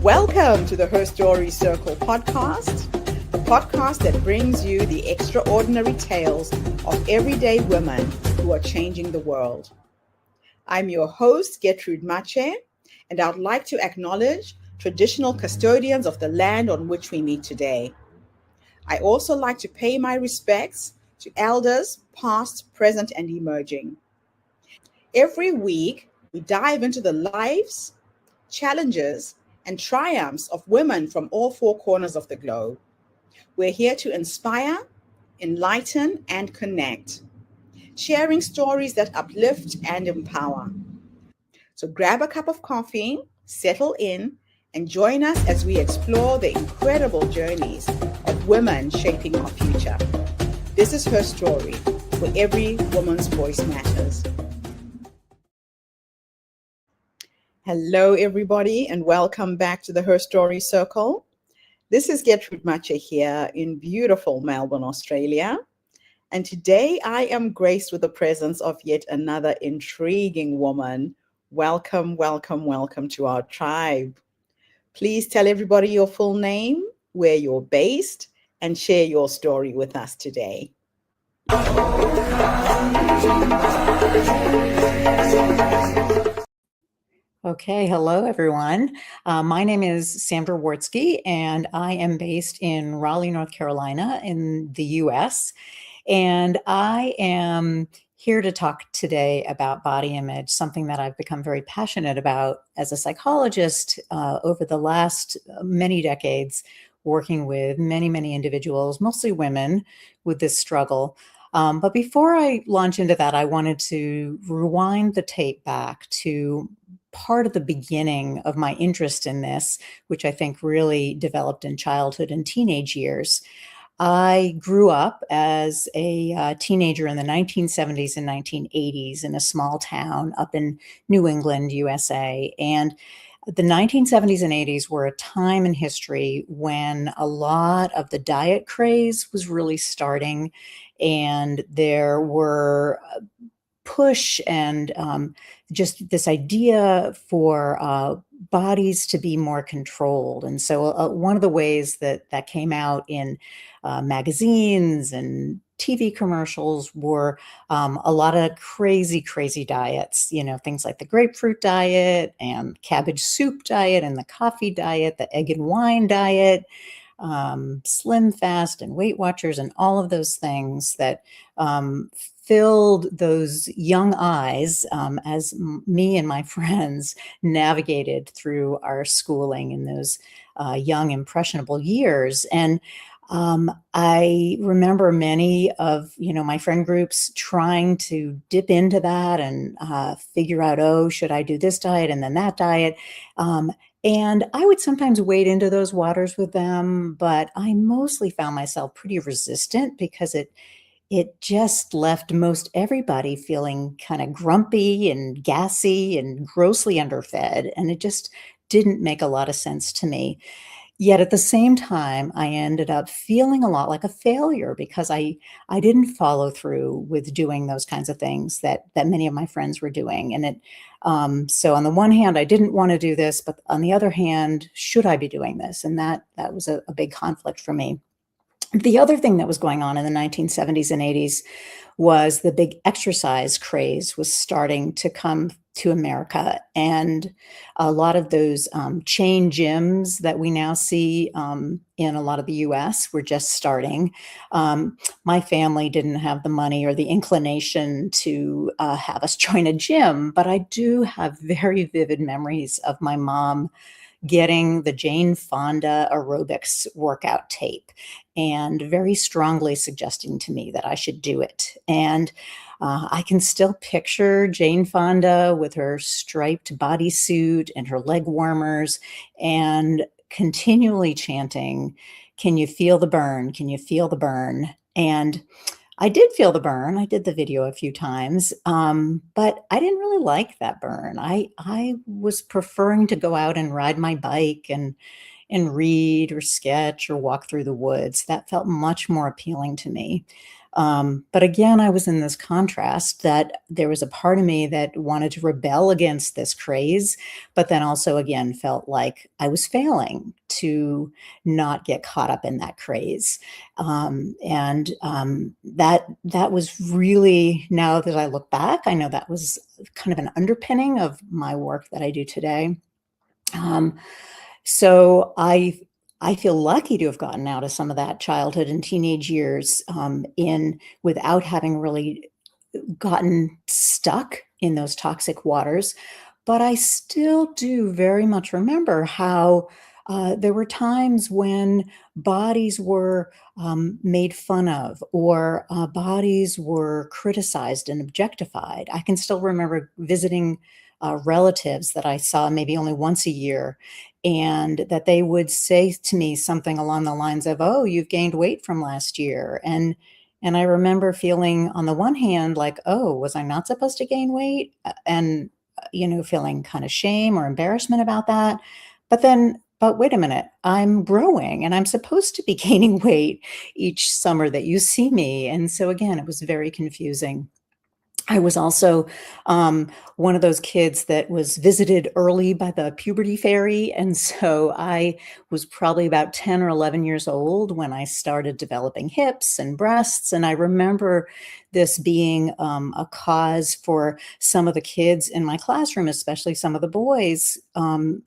Welcome to the Her Story Circle podcast, the podcast that brings you the extraordinary tales of everyday women who are changing the world. I'm your host, Gertrude Mache, and I'd like to acknowledge traditional custodians of the land on which we meet today. I also like to pay my respects to elders, past, present, and emerging. Every week, we dive into the lives, challenges, and triumphs of women from all four corners of the globe. We're here to inspire, enlighten, and connect, sharing stories that uplift and empower. So grab a cup of coffee, settle in, and join us as we explore the incredible journeys of women shaping our future. This is Her Story, where every woman's voice matters. Hello, everybody, and welcome back to the Her Story Circle. This is Gertrude Mache here in beautiful Melbourne, Australia. And today I am graced with the presence of yet another intriguing woman. Welcome, welcome, welcome to our tribe. Please tell everybody your full name, where you're based, and share your story with us today. Okay, hello everyone. My name is Sandra Wartski, and I am based in Raleigh, North Carolina in the US. And I am here to talk today about body image, something that I've become very passionate about as a psychologist over the last many decades, working with many, many individuals, mostly women, with this struggle. But before I launch into that, I wanted to rewind the tape back to part of the beginning of my interest in this, which I think really developed in childhood and teenage years. I grew up as a teenager in the 1970s and 1980s in a small town up in New England, USA. And the 1970s and 80s were a time in history when a lot of the diet craze was really starting, and there were push and just this idea for bodies to be more controlled. And so one of the ways that came out in magazines and TV commercials were a lot of crazy, crazy diets, things like the grapefruit diet and cabbage soup diet and the coffee diet, the egg and wine diet, Slim Fast and Weight Watchers, and all of those things that filled those young eyes as me and my friends navigated through our schooling in those young, impressionable years. And I remember many of, my friend groups trying to dip into that and figure out, should I do this diet and then that diet? And I would sometimes wade into those waters with them, but I mostly found myself pretty resistant because it just left most everybody feeling kind of grumpy and gassy and grossly underfed. And it just didn't make a lot of sense to me. Yet at the same time, I ended up feeling a lot like a failure because I didn't follow through with doing those kinds of things that many of my friends were doing. And so on the one hand, I didn't want to do this, but on the other hand, should I be doing this? And that was a big conflict for me. The other thing that was going on in the 1970s and 80s was the big exercise craze was starting to come to America. And a lot of those chain gyms that we now see in a lot of the US were just starting. My family didn't have the money or the inclination to have us join a gym, but I do have very vivid memories of my mom getting the Jane Fonda aerobics workout tape and very strongly suggesting to me that I should do it. And I can still picture Jane Fonda with her striped bodysuit and her leg warmers and continually chanting, "Can you feel the burn? Can you feel the burn?" And I did feel the burn. I did the video a few times, but I didn't really like that burn. I was preferring to go out and ride my bike and read or sketch or walk through the woods. That felt much more appealing to me. But again, I was in this contrast that there was a part of me that wanted to rebel against this craze, but then also again felt like I was failing to not get caught up in that craze. That was really, now that I look back, I know that was kind of an underpinning of my work that I do today. Um, so I feel lucky to have gotten out of some of that childhood and teenage years in without having really gotten stuck in those toxic waters. But I still do very much remember how there were times when bodies were made fun of, or bodies were criticized and objectified. I can still remember visiting relatives that I saw maybe only once a year, and that they would say to me something along the lines of, "Oh, you've gained weight from last year." And I remember feeling on the one hand like, "Oh, was I not supposed to gain weight?" And, feeling kind of shame or embarrassment about that. But wait a minute, I'm growing and I'm supposed to be gaining weight each summer that you see me. And so again, it was very confusing. I was also one of those kids that was visited early by the puberty fairy. And so I was probably about 10 or 11 years old when I started developing hips and breasts. And I remember this being a cause for some of the kids in my classroom, especially some of the boys,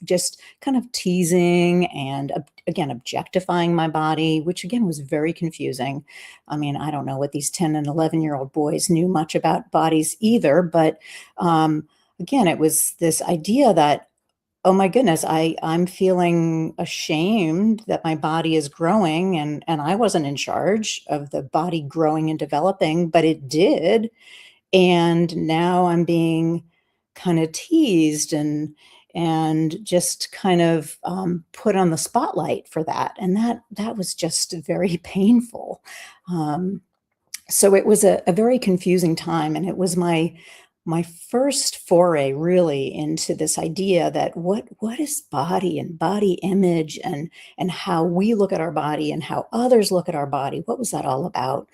just kind of teasing and, again, objectifying my body, which again was very confusing. I mean, I don't know what these 10 and 11-year-old boys knew much about bodies either, but again, it was this idea that, oh my goodness, I'm feeling ashamed that my body is growing, and I wasn't in charge of the body growing and developing, but it did. And now I'm being kind of teased and just kind of put on the spotlight for that, and that was just very painful. Um, so it was a very confusing time, and it was my first foray really into this idea that what is body and body image, and how we look at our body and how others look at our body. What was that all about?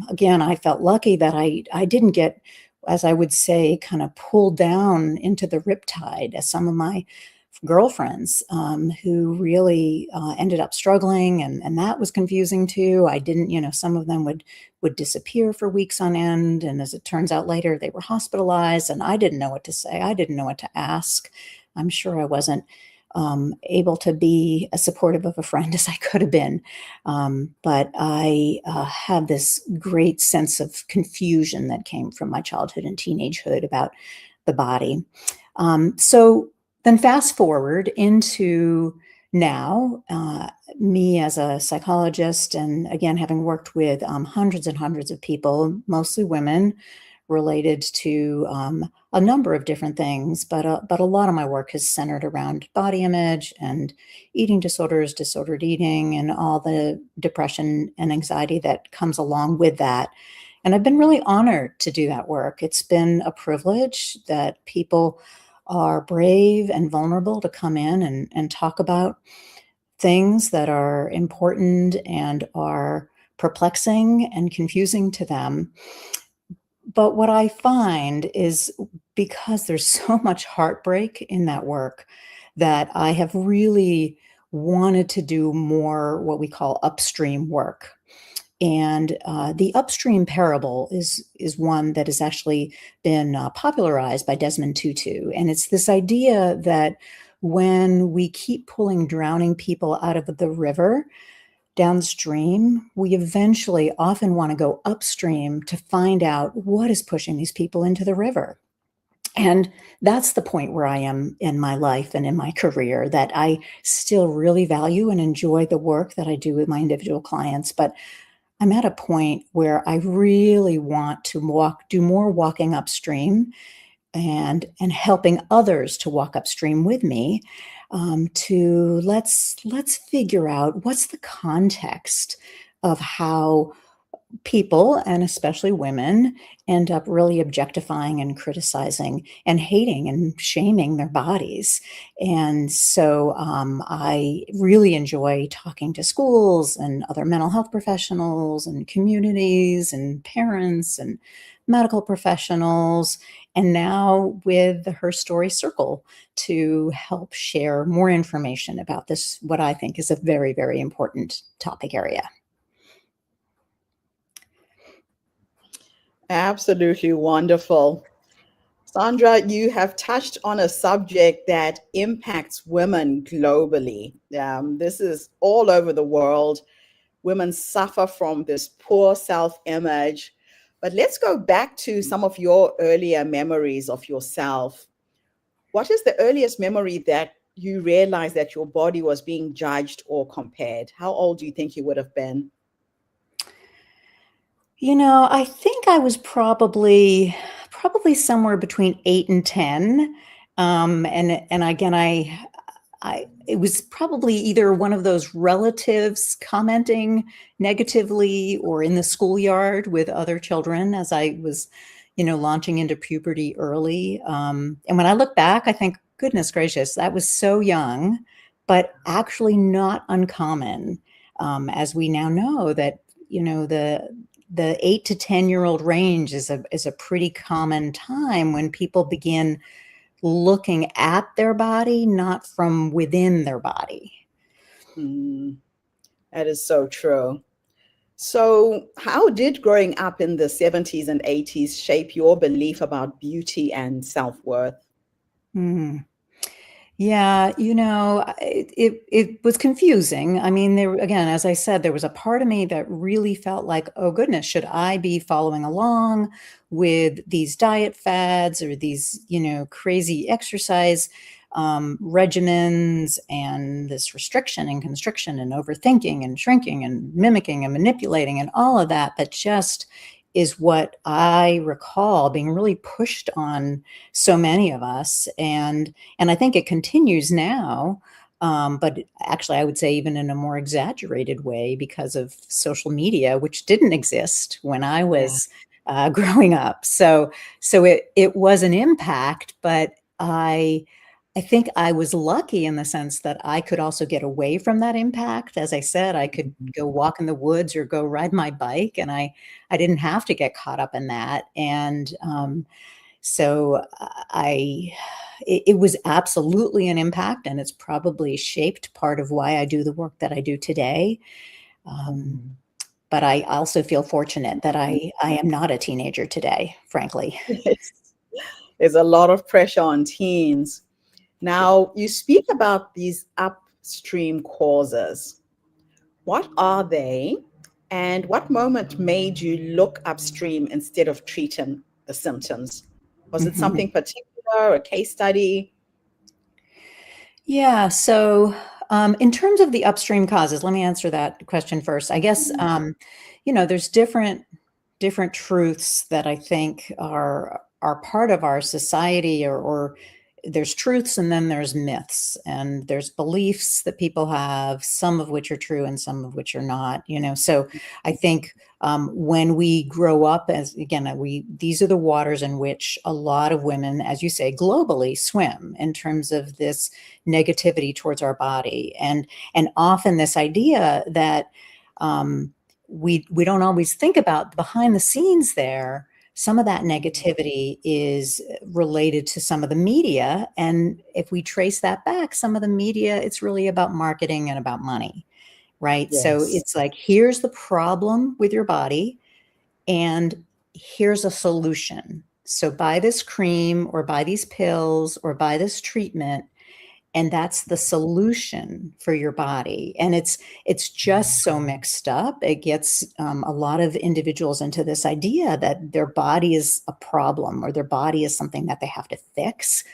Again, I felt lucky that I didn't get, as I would say, kind of pulled down into the riptide as some of my girlfriends, who really ended up struggling, and that was confusing too. I didn't, some of them would disappear for weeks on end, and as it turns out later, they were hospitalized, and I didn't know what to say. I didn't know what to ask. I'm sure I wasn't able to be as supportive of a friend as I could have been. But I have this great sense of confusion that came from my childhood and teenagehood about the body. So then fast forward into now, me as a psychologist, and again, having worked with hundreds and hundreds of people, mostly women, related to a number of different things, but a lot of my work is centered around body image and eating disorders, disordered eating, and all the depression and anxiety that comes along with that. And I've been really honored to do that work. It's been a privilege that people are brave and vulnerable to come in and talk about things that are important and are perplexing and confusing to them. But what I find is, because there's so much heartbreak in that work, that I have really wanted to do more what we call upstream work. And the upstream parable is one that has actually been popularized by Desmond Tutu. And it's this idea that when we keep pulling drowning people out of the river downstream, we eventually often want to go upstream to find out what is pushing these people into the river. And that's the point where I am in my life and in my career, that I still really value and enjoy the work that I do with my individual clients. But I'm at a point where I really want to do more walking upstream, and helping others to walk upstream with me, to let's figure out what's the context of how people, and especially women, end up really objectifying and criticizing and hating and shaming their bodies. And so I really enjoy talking to schools and other mental health professionals and communities and parents and medical professionals, and now with the Her Story Circle to help share more information about this, what I think is a very, very important topic area. Absolutely wonderful. Sandra, you have touched on a subject that impacts women globally. This is all over the world. Women suffer from this poor self image. But let's go back to some of your earlier memories of yourself. What is the earliest memory that you realized that your body was being judged or compared? How old do you think you would have been? I think I was probably somewhere between 8 and 10. And again, it was probably either one of those relatives commenting negatively or in the schoolyard with other children as I was, launching into puberty early. And when I look back, I think, goodness gracious, that was so young, but actually not uncommon. As we now know that, the 8 to 10-year-old range is a pretty common time when people begin looking at their body, not from within their body. Hmm, that is so true. So, how did growing up in the 70s and 80s shape your belief about beauty and self worth? Mm. Yeah, it was confusing. I mean, there again, as I said, there was a part of me that really felt like, oh goodness, should I be following along with these diet fads or these, crazy exercise regimens and this restriction and constriction and overthinking and shrinking and mimicking and manipulating and all of that just is what I recall being really pushed on so many of us. And I think it continues now, but actually, I would say even in a more exaggerated way because of social media, which didn't exist when I Yeah. was growing up. So it was an impact, but I think I was lucky in the sense that I could also get away from that impact. As I said, I could go walk in the woods or go ride my bike, and I didn't have to get caught up in that. And so it was absolutely an impact, and it's probably shaped part of why I do the work that I do today. Um, Mhm. but I also feel fortunate that I am not a teenager today, frankly. Yes. There's a lot of pressure on teens. Now, you speak about these upstream causes. What are they? And what moment made you look upstream instead of treating the symptoms? Was it something particular, a case study? Yeah. So, in terms of the upstream causes, let me answer that question first. I guess, there's different truths that I think are part of our society, or there's truths and then there's myths and there's beliefs that people have, some of which are true and some of which are not. So I think when we grow up, as again, these are the waters in which a lot of women, as you say, globally swim in terms of this negativity towards our body, and often this idea that we don't always think about behind the scenes there. Some of that negativity is related to some of the media, and if we trace that back, some of the media, it's really about marketing and about money, right? So Yes. it's like, here's the problem with your body, and here's a solution. So buy this cream or buy these pills or buy this treatment, and that's the solution for your body. And it's just so mixed up. It gets a lot of individuals into this idea that their body is a problem or their body is something that they have to fix,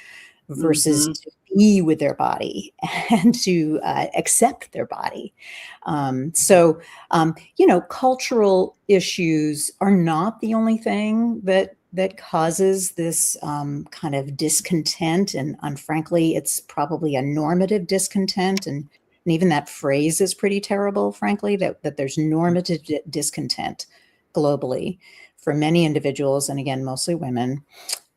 versus Hmm. to be with their body and to accept their body. Cultural issues are not the only thing that causes this kind of discontent, and frankly, it's probably a normative discontent, and even that phrase is pretty terrible, frankly, that there's normative discontent. globally for many individuals, and again, mostly women.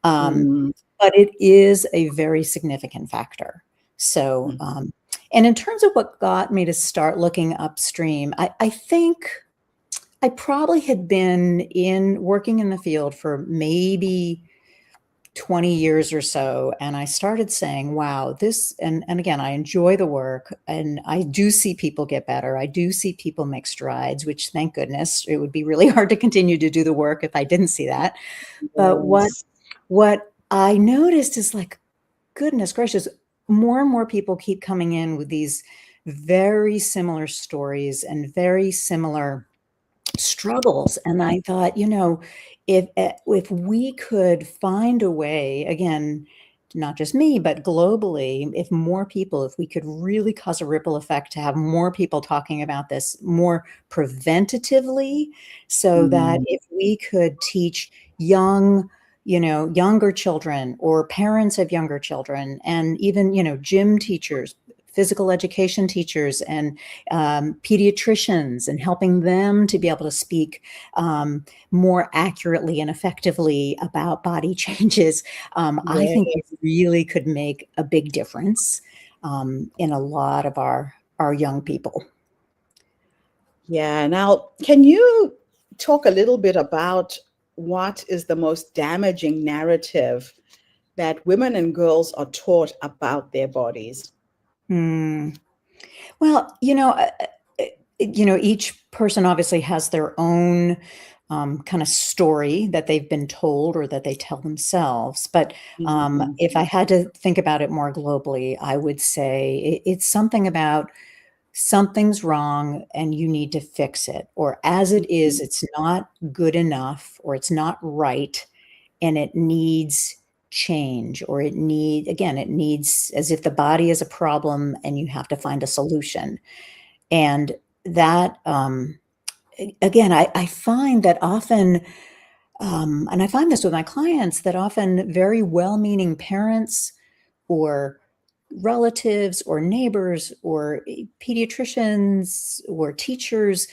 Um, Mm, but it is a very significant factor. So, mm, and in terms of what got me to start looking upstream, I think I probably had been working in the field for maybe 20 years or so, and I started saying, wow, this, and again, I enjoy the work, and I do see people get better. I do see people make strides, which, thank goodness. It would be really hard to continue to do the work if I didn't see that. But yes. what I noticed is, like, goodness gracious, more and more people keep coming in with these very similar stories and very similar struggles. And I thought, if we could find a way, again, not just me, but globally, if we could really cause a ripple effect to have more people talking about this more preventatively, so that Mm, if we could teach younger children, or parents of younger children, and even, gym teachers, physical education teachers, and pediatricians, and helping them to be able to speak more accurately and effectively about body changes, I think we yes. really could make a big difference in a lot of our young people. Yeah. Now, can you talk a little bit about what is the most damaging narrative that women and girls are taught about their bodies? Hmm. Well, each person obviously has their own kind of story that they've been told or that they tell themselves. But Mm, if I had to think about it more globally, I would say it's something about something's wrong and you need to fix it. Or as it is, mm, it's not good enough, or it's not right, and it needs change, or it needs, as if the body is a problem and you have to find a solution. And that, again, I find that often, and I find this with my clients, that often very well-meaning parents, or relatives, or neighbors, or pediatricians, or teachers,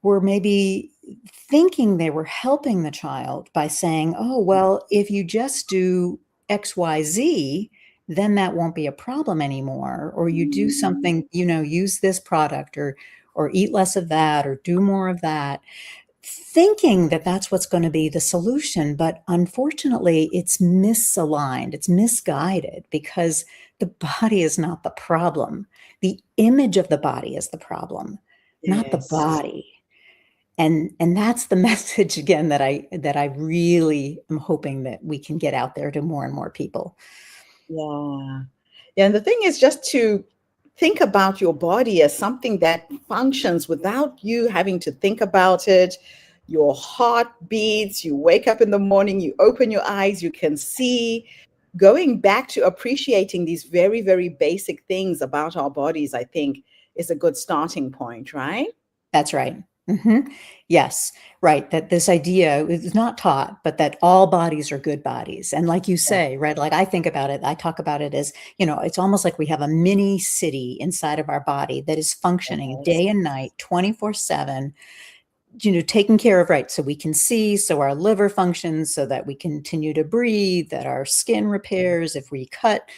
were maybe thinking they were helping the child by saying, oh, well, if you just do XYZ, then that won't be a problem anymore. Or you do mm, something, use this product, or eat less of that, or do more of that, thinking that that's what's going to be the solution. But unfortunately, it's misaligned, it's misguided, because the body is not the problem. The image of the body is the problem, not the yes. body. And that's the message, again, that I really am hoping that we can get out there to more and more people. Yeah. Yeah. And the thing is just to think about your body as something that functions without you having to think about it. Your heart beats, you wake up in the morning, you open your eyes, you can see. Going back to appreciating these very, very basic things about our bodies, I think, is a good starting point, right? That's right. Yes, right. That this idea is not taught, but that all bodies are good bodies. And like you Yeah. say, right, like I think about it, I talk about it as, it's almost like we have a mini city inside of our body that is functioning Yes. day and night, 24/7, taken care of, right? So we can see, so our liver functions, so that we continue to breathe, that our skin repairs if we cut,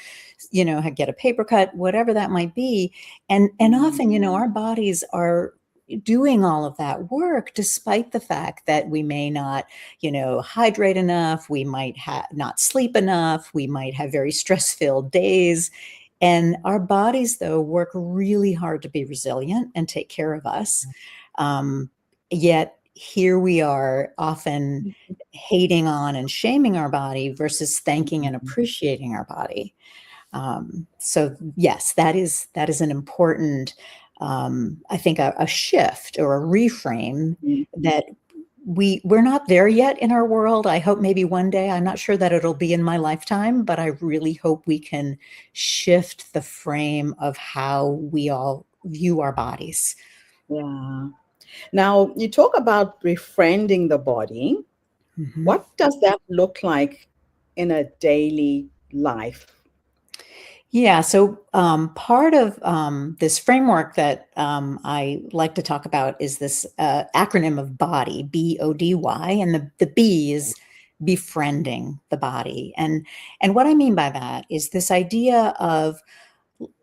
get a paper cut, whatever that might be. And Mm, often, our bodies are doing all of that work, despite the fact that we may not, hydrate enough, we might not sleep enough, we might have very stress-filled days. And our bodies, though, work really hard to be resilient and take care of us. Um, Yet here we are, often hating on and shaming our body versus thanking and appreciating our body. So yes, that is an important, I think, a shift or a reframe, mm, that we're not there yet in our world. I hope maybe one day. I'm not sure that it'll be in my lifetime, but I really hope we can shift the frame of how we all view our bodies. yeah. Now, you talk about befriending the body. Mhm. What does that look like in a daily life? Yeah, so part of this framework that I like to talk about is this acronym of BODY, BODY, and the B is befriending the body. And what I mean by that is this idea of,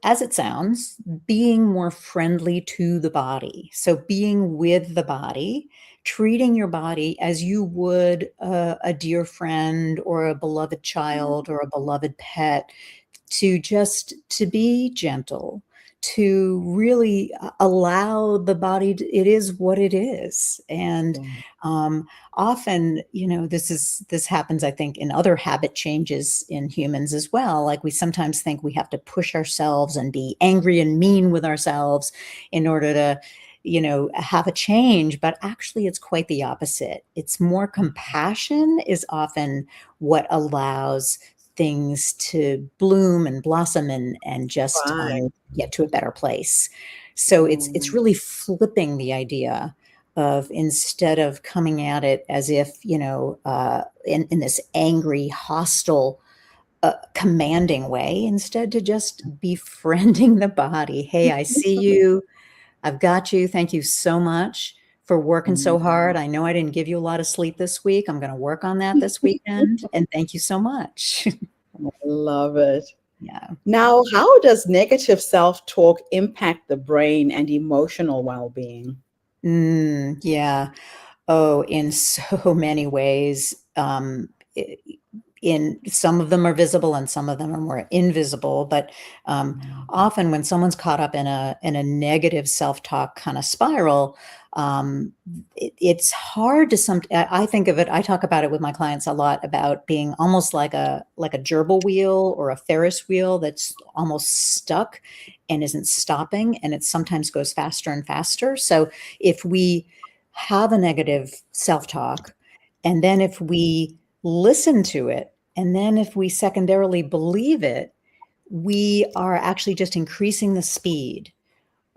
as it sounds, being more friendly to the body. So being with the body, treating your body as you would a dear friend or a beloved child or a beloved pet, to be gentle, to really allow the body it is what it is. And Yeah. often, this happens, I think, in other habit changes in humans as well. Like, we sometimes think we have to push ourselves and be angry and mean with ourselves in order to have a change, but actually it's quite the opposite. It's more compassion is often what allows things to bloom and blossom and just Right. get to a better place. So it's Mm. really flipping the idea of, instead of coming at it as if, in this angry, hostile, commanding way, instead to just befriending the body. Hey, I see you. I've got you. Thank you so much for working so hard. I know I didn't give you a lot of sleep this week. I'm going to work on that this weekend. And thank you so much. Love it. Yeah. Now, how does negative self-talk impact the brain and emotional well-being? Yeah. Oh, in so many ways. I- in some of them are visible and some of them are more invisible. But often when someone's caught up in a negative self-talk kind of spiral, it's hard to I think of it, I talk about it with my clients a lot, about being almost like a gerbil wheel or a Ferris wheel that's almost stuck and isn't stopping, and it sometimes goes faster and faster. So if we have a negative self-talk, and then if we listen to it, and then if we secondarily believe it, we are actually just increasing the speed.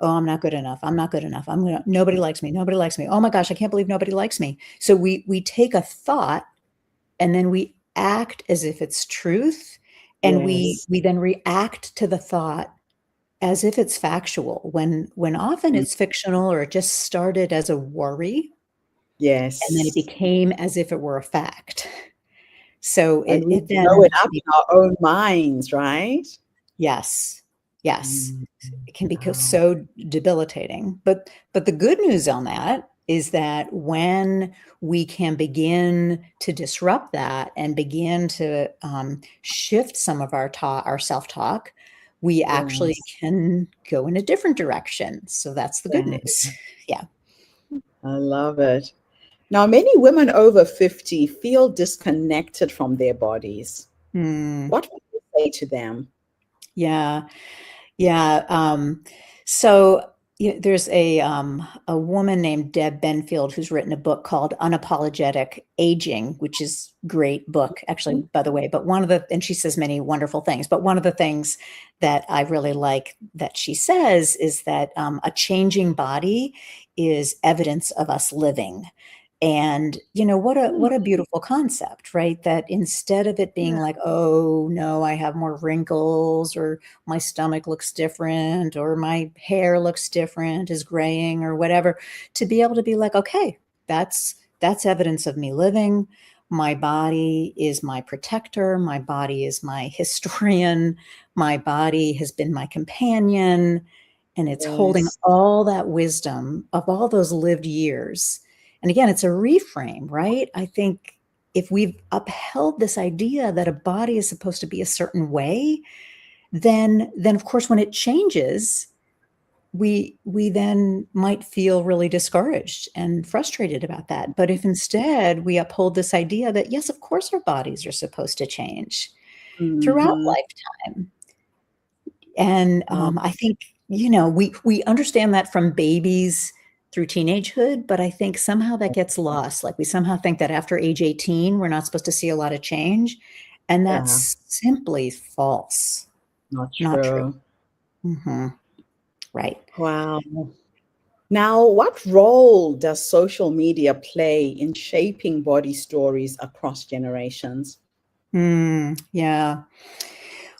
Oh, I'm not good enough. I'm not good enough. Nobody likes me. Nobody likes me. Oh my gosh, I can't believe nobody likes me. So we take a thought and then we act as if it's truth. And we Yes. we then react to the thought as if it's factual, when often Mm. it's fictional, or it just started as a worry and then it Yes. became as if it were a fact. So And it we it blow then it up in our own minds, right? yes, yes. Mm. It can be Wow. so debilitating. But the good news on that is that when we can begin to disrupt that and begin to shift some of our self-talk, we actually Yes. can go in a different direction. So that's the good Yeah. news. Yeah. I love it. Now, many women over 50 feel disconnected from their bodies. Hmm. What would you say to them? Yeah. Yeah. So there's a woman named Deb Benfield who's written a book called Unapologetic Aging, which is great book, actually, by the way. But and she says many wonderful things, but one of the things that I really like that she says is that a changing body is evidence of us living. And what a beautiful concept, right? That instead of it being Yeah. like, oh no, I have more wrinkles, or my stomach looks different, or my hair looks different, is graying or whatever, to be able to be like, okay, that's evidence of me living. My body is my protector. My body is my historian. My body has been my companion. And it's holding Yes. all that wisdom of all those lived years. And again, it's a reframe, right? I think if we've upheld this idea that a body is supposed to be a certain way, then of course when it changes, we then might feel really discouraged and frustrated about that. But if instead we uphold this idea that yes, of course our bodies are supposed to change throughout Mhm. lifetime. And Wow. I think, we understand that from babies through teenagehood, but I think somehow that gets lost. Like, we somehow think that after age 18, we're not supposed to see a lot of change. And Yeah, that's simply false, not not true. true. Right. Wow. Now, what role does social media play in shaping body stories across generations? Yeah.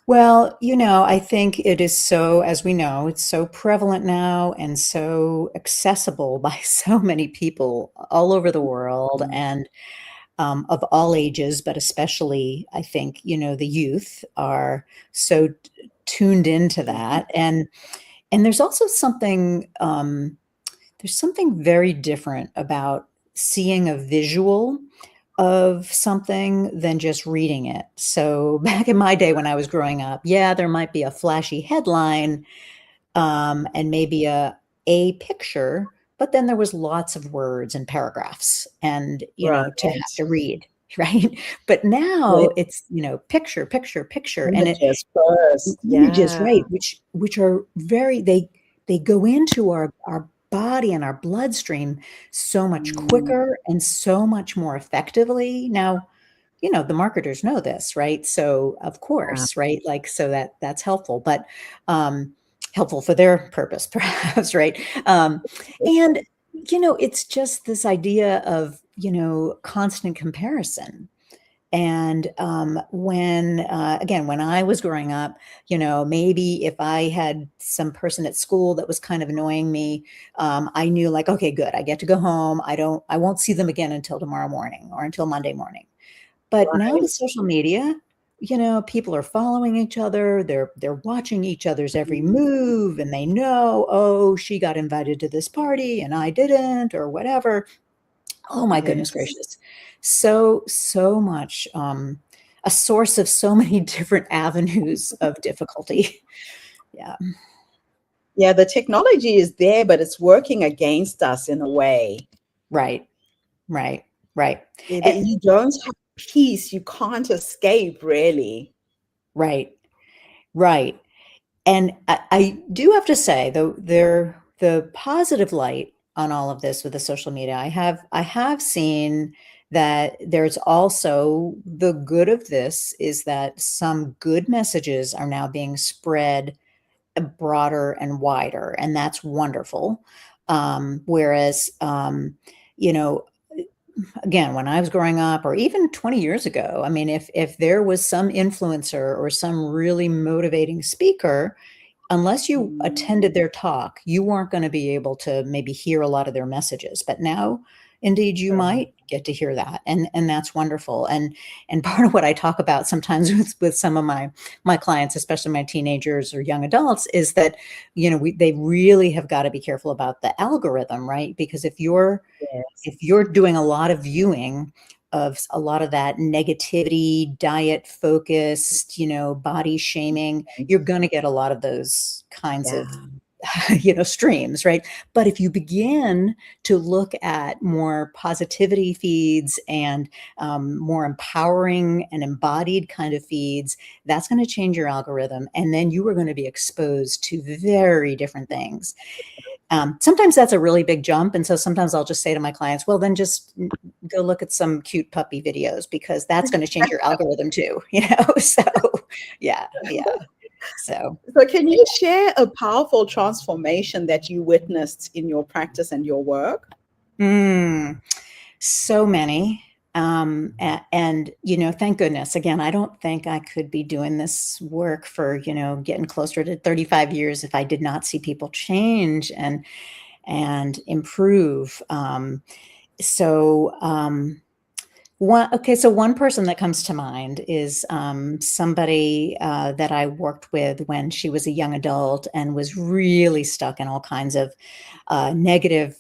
Well, I think it is so, as we know, it's so prevalent now and so accessible by so many people all over the world Mm. and of all ages, but especially, I think, the youth are so tuned into that. And there's something very different about seeing a visual of something than just reading it. So back in my day when I was growing up, yeah, there might be a flashy headline, and maybe a picture, but then there was lots of words and paragraphs and, to have Right. to read, right? But Yeah, now it's, picture, picture, picture, and it images first. images, Yeah. right, which are they go into our body and our bloodstream so much Mm. quicker and so much more effectively. Now, the marketers know this, right? So of Yeah. course, right? Like, so that's helpful, but helpful for their purpose, perhaps, right? And it's just this idea of, constant comparison. And when I was growing up, maybe if I had some person at school that was kind of annoying me, I knew like, okay, good, I get to go home. I won't see them again until tomorrow morning or until Monday morning. But now with Right. social media, people are following each other. They're watching each other's every Mm. move, and they know, oh, she got invited to this party and I didn't, or whatever. Oh my goodness Yes. gracious. So much, a source of so many different avenues of difficulty. Yeah. Yeah, the technology is there, but it's working against us in a way. Right. Right. Right. That And you don't have peace. You can't escape, really. right. Right. And I do have to say, though, the positive light on all of this with the social media, I have seen that there's also the good of this is that some good messages are now being spread broader and wider, and that's wonderful. Whereas, you know, again, when I was growing up, or even 20 years ago, I mean, if there was some influencer or some really motivating speaker, unless you Mm. attended their talk, you weren't gonna be able to maybe hear a lot of their messages, but now, indeed, you Right. might get to hear that, and that's wonderful, and part of what I talk about sometimes with some of my clients, especially my teenagers or young adults, is that, they really have gotta be careful about the algorithm, right? Because Yes. if you're doing a lot of viewing of a lot of that negativity, diet focused, body shaming, you're going to get a lot of those kinds of Yeah. streams, right? But if you begin to look at more positivity feeds and more empowering and embodied kind of feeds, that's going to change your algorithm, and then you are going to be exposed to very different things. Sometimes that's a really big jump, and so sometimes I'll just say to my clients, well, then just go look at some cute puppy videos because that's going to change your algorithm too, so yeah, yeah, so So, can you share a powerful transformation that you witnessed in your practice and your work? mm, so many. And thank goodness. Again, I don't think I could be doing this work for, getting closer to 35 years if I did not see people change and improve. So one person that comes to mind is somebody that I worked with when she was a young adult and was really stuck in all kinds of negative,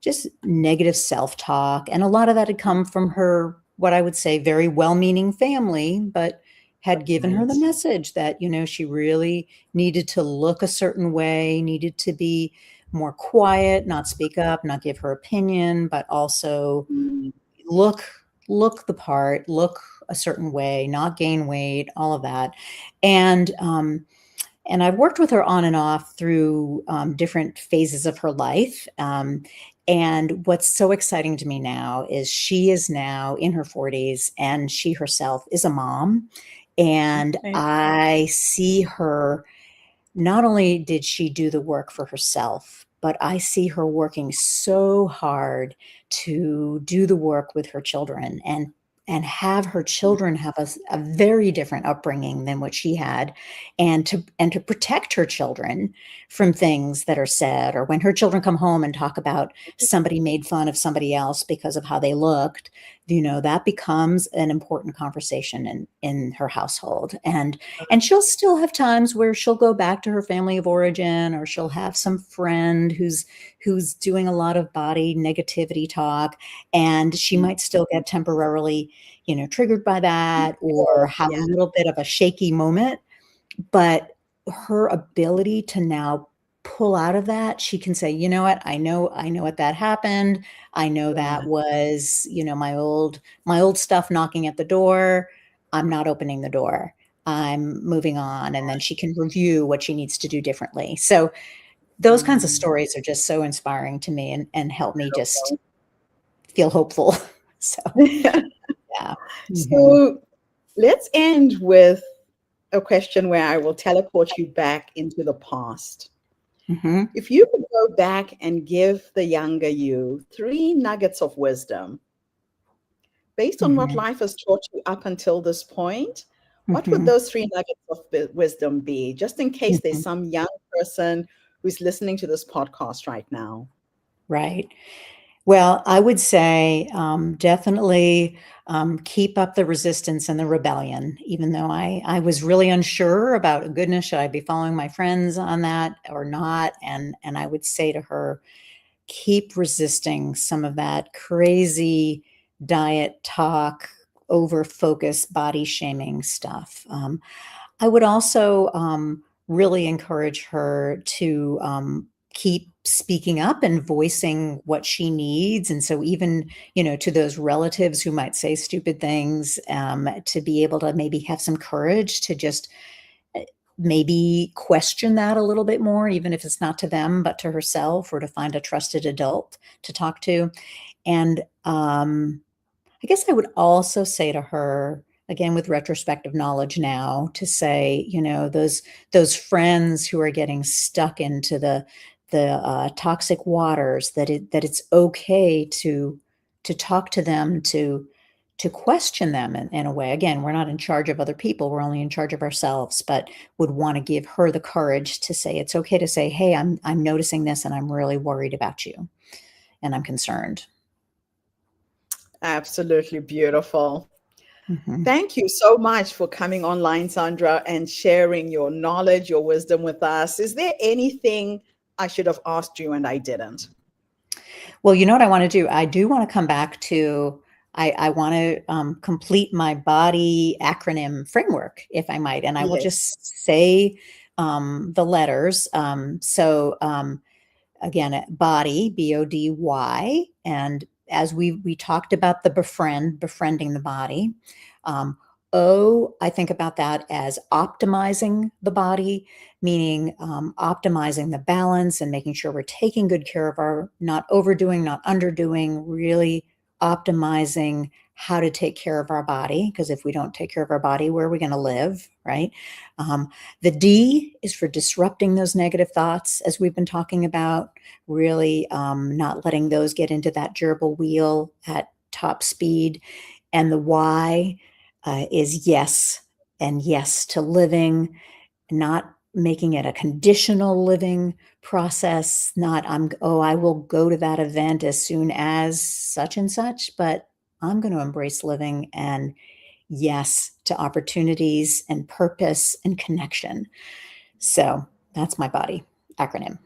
just negative self-talk, and a lot of that had come from her, what I would say, very well-meaning family, but had given her the Right. message that, she really needed to look a certain way, needed to be more quiet, not speak up, not give her opinion, but also Mm. look look the part, look a certain way, not gain weight, all of that. And I've worked with her on and off through different phases of her life. And what's so exciting to me now is she is now in her 40s and she herself is a mom. And Okay. I see her, not only did she do the work for herself, but I see her working so hard to do the work with her children have her children have a very different upbringing than what she had, and to protect her children from things that are said, or when her children come home and talk about somebody made fun of somebody else because of how they looked, that becomes an important conversation in her household. And she'll still have times where she'll go back to her family of origin, or she'll have some friend who's doing a lot of body negativity talk, and she might still get temporarily, triggered by that, or have a little bit of a shaky moment. But her ability to now pull out of that, she can say, you know what, I know what that happened. I know that was, my old stuff knocking at the door. I'm not opening the door. I'm moving on. And then she can review what she needs to do differently. So those kinds of stories are just so inspiring to me, and help me just feel hopeful. So, yeah. So let's end with a question where I will teleport you back into the past. If you could go back and give the younger you 3 nuggets of wisdom, based on what life has taught you up until this point, what would those 3 nuggets of wisdom be, just in case there's some young person who's listening to this podcast right now? Right. Well, I would say definitely keep up the resistance and the rebellion, even though I was really unsure about, goodness, should I be following my friends on that or not? And I would say to her, keep resisting some of that crazy diet talk, over focus, body shaming stuff. I would also really encourage her to keep speaking up and voicing what she needs. And so even, to those relatives who might say stupid things, to be able to maybe have some courage to just maybe question that a little bit more, even if it's not to them, but to herself, or to find a trusted adult to talk to. And I guess I would also say to her, again, with retrospective knowledge now, to say, those friends who are getting stuck into the toxic waters, that it's okay to talk to them, to question them in a way. Again, we're not in charge of other people; we're only in charge of ourselves. But would want to give her the courage to say, it's okay to say, hey, I'm noticing this, and I'm really worried about you, and I'm concerned. Absolutely beautiful. Thank you so much for coming online, Sandra, and sharing your knowledge, your wisdom with us. Is there anything I should have asked you and I didn't? Well, you know what I want to do? I do want to come back to, I want to complete my body acronym framework, if I might. And I will just say the letters. Again, body, BODY. And as we talked about the befriending the body. I think about that as optimizing the body, meaning optimizing the balance and making sure we're taking good care of our, not overdoing, not underdoing, really optimizing how to take care of our body. Because if we don't take care of our body, where are we going to live, right? The D is for disrupting those negative thoughts, as we've been talking about, really not letting those get into that gerbil wheel at top speed. And the Y is yes, and yes to living, not making it a conditional living process, not I will go to that event as soon as such and such, but I'm going to embrace living, and yes to opportunities and purpose and connection. So that's my body acronym.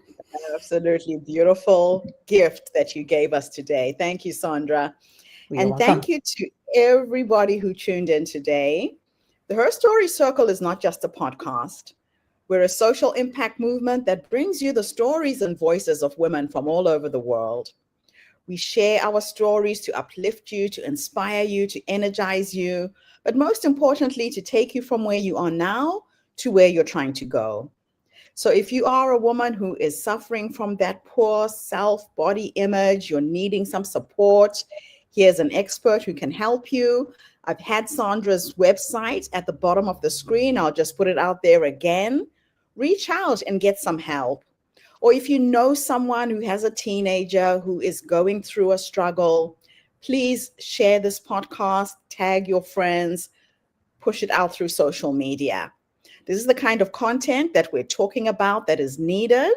Absolutely beautiful gift that you gave us today. Thank you, Sandra. You're And welcome. thank you to everybody who tuned in today. The Her Story Circle is not just a podcast. We're a social impact movement that brings you the stories and voices of women from all over the world. We share our stories to uplift you, to inspire you, to energize you, but most importantly, to take you from where you are now to where you're trying to go. So if you are a woman who is suffering from that poor self-body image, you're needing some support, here's an expert who can help you. I've had Sandra's website at the bottom of the screen. I'll just put it out there again. Reach out and get some help. Or if you know someone who has a teenager who is going through a struggle, Please share this podcast, tag your friends, push it out through social media. This is the kind of content that we're talking about that is needed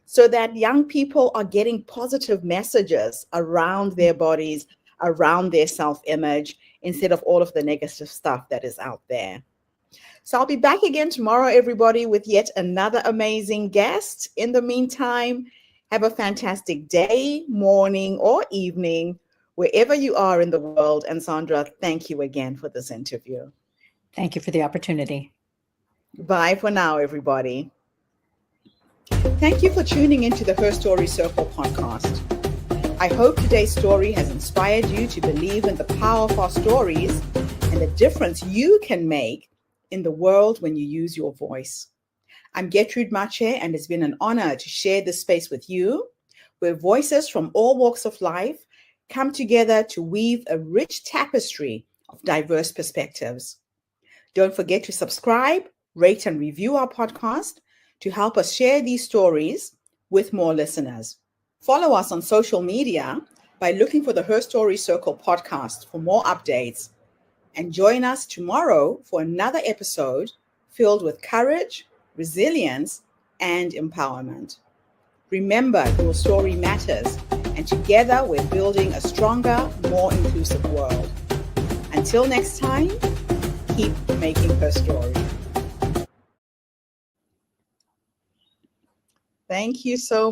so that young people are getting positive messages around their bodies, around their self-image, instead of all of the negative stuff that is out there. So I'll be back again tomorrow, everybody, with yet another amazing guest. In the meantime, have a fantastic day, morning, or evening, wherever you are in the world. And Sandra, thank you again for this interview. Thank you for the opportunity. Bye for now, everybody. Thank you for tuning into the Her Story Circle podcast. I hope today's story has inspired you to believe in the power of our stories and the difference you can make in the world when you use your voice. I'm Gertrude Mache, and it's been an honor to share this space with you, where voices from all walks of life come together to weave a rich tapestry of diverse perspectives. Don't forget to subscribe, rate, and review our podcast to help us share these stories with more listeners. Follow us on social media by looking for the Her Story Circle podcast for more updates. And join us tomorrow for another episode filled with courage, resilience, and empowerment. Remember, your story matters, and together we're building a stronger, more inclusive world. Until next time, keep making her story. Thank you so much.